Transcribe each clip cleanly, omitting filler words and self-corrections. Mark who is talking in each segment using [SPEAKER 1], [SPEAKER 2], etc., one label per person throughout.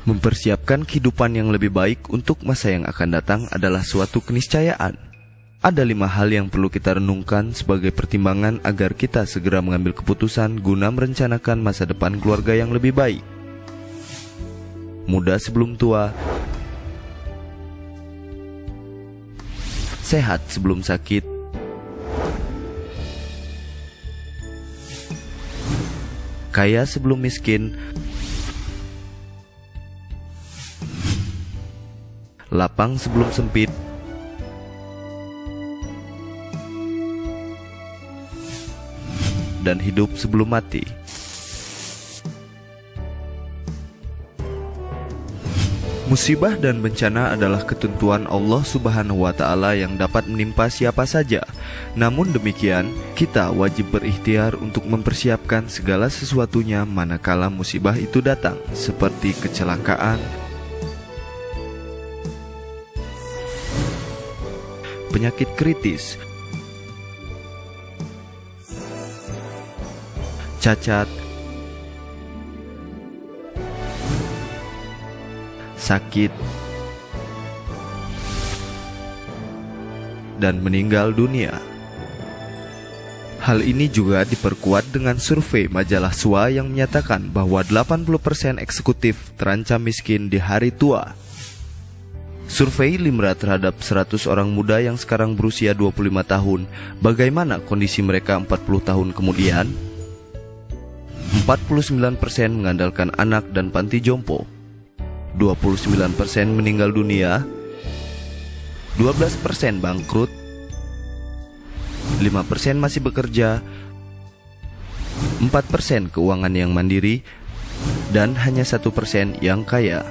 [SPEAKER 1] Mempersiapkan kehidupan yang lebih baik untuk masa yang akan datang adalah suatu keniscayaan. Ada 5 hal yang perlu kita renungkan sebagai pertimbangan agar kita segera mengambil keputusan guna merencanakan masa depan keluarga yang lebih baik. Muda sebelum tua, sehat sebelum sakit, kaya sebelum miskin, lapang sebelum sempit, dan hidup sebelum mati. Musibah dan bencana adalah ketentuan Allah Subhanahu wa Ta'ala yang dapat menimpa siapa saja. Namun demikian, kita wajib berikhtiar untuk mempersiapkan segala sesuatunya manakala musibah itu datang, seperti kecelakaan, penyakit kritis, cacat, sakit, dan meninggal dunia. Hal ini juga diperkuat dengan survei majalah SWA yang menyatakan bahwa 80% eksekutif terancam miskin di hari tua. Survei LIMRA terhadap 100 orang muda yang sekarang berusia 25 tahun, bagaimana kondisi mereka 40 tahun kemudian? 49% mengandalkan anak dan panti jompo, 29% meninggal dunia, 12% bangkrut, 5% masih bekerja, 4% keuangan yang mandiri, dan hanya 1% yang kaya.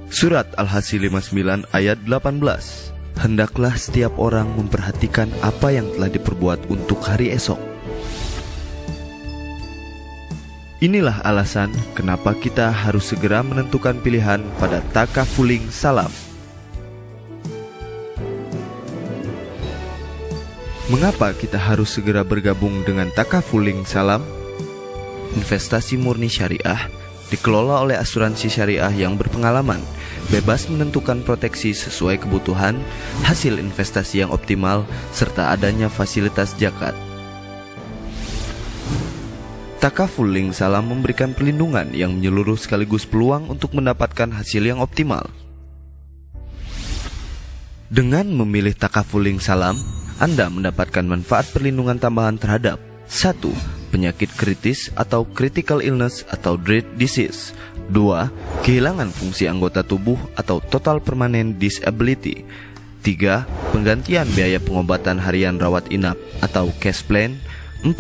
[SPEAKER 1] Surat Al-Hasy 59 ayat 18. Hendaklah setiap orang memperhatikan apa yang telah diperbuat untuk hari esok. Inilah alasan kenapa kita harus segera menentukan pilihan pada takafuling salam. Mengapa kita harus segera bergabung dengan takafuling salam? Investasi murni syariah dikelola oleh asuransi syariah yang berpengalaman, bebas menentukan proteksi sesuai kebutuhan, hasil investasi yang optimal, serta adanya fasilitas zakat. Takafuling salam memberikan perlindungan yang menyeluruh sekaligus peluang untuk mendapatkan hasil yang optimal. Dengan memilih takafuling salam, Anda mendapatkan manfaat perlindungan tambahan terhadap 1. Penyakit kritis atau critical illness atau dread disease. 2. Kehilangan fungsi anggota tubuh atau total permanent disability. 3. Penggantian biaya pengobatan harian rawat inap atau cash plan. 4.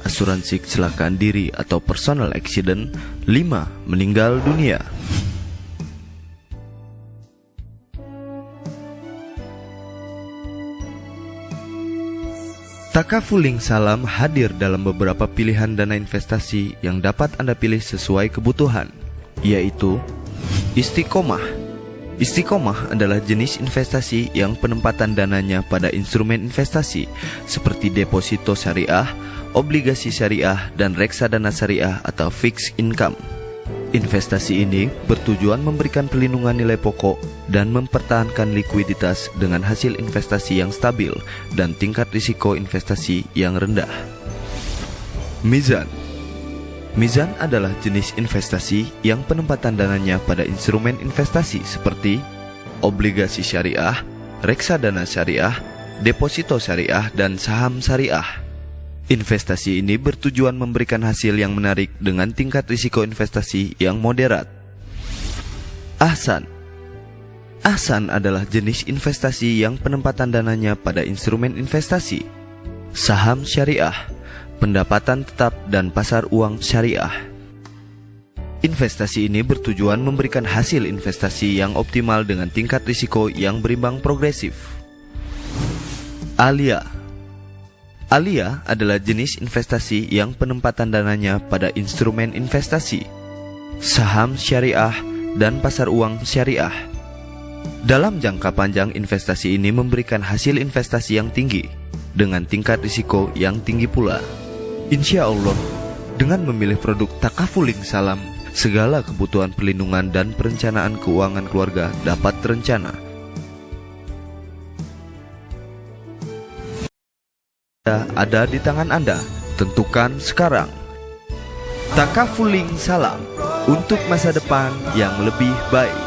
[SPEAKER 1] Asuransi kecelakaan diri atau personal accident. 5. Meninggal dunia. Takafuling salam hadir dalam beberapa pilihan dana investasi yang dapat Anda pilih sesuai kebutuhan, yaitu Istiqomah. Istiqomah adalah jenis investasi yang penempatan dananya pada instrumen investasi seperti deposito syariah, obligasi syariah, dan reksadana syariah atau fixed income. Investasi ini bertujuan memberikan perlindungan nilai pokok dan mempertahankan likuiditas dengan hasil investasi yang stabil dan tingkat risiko investasi yang rendah. Mizan. Mizan adalah jenis investasi yang penempatan dananya pada instrumen investasi seperti obligasi syariah, reksadana syariah, deposito syariah, dan saham syariah. Investasi ini bertujuan memberikan hasil yang menarik dengan tingkat risiko investasi yang moderat. Ahsan. Ahsan adalah jenis investasi yang penempatan dananya pada instrumen investasi saham syariah, pendapatan tetap, dan pasar uang syariah. Investasi ini bertujuan memberikan hasil investasi yang optimal dengan tingkat risiko yang berimbang progresif. Alia. Alia adalah jenis investasi yang penempatan dananya pada instrumen investasi saham syariah dan pasar uang syariah. Dalam jangka panjang, investasi ini memberikan hasil investasi yang tinggi dengan tingkat risiko yang tinggi pula. Insya Allah, Dengan memilih produk Takafuling Salam, segala kebutuhan perlindungan dan perencanaan keuangan keluarga dapat terencana. Ada di tangan Anda. Tentukan sekarang. Takafuling Salam untuk masa depan yang lebih baik.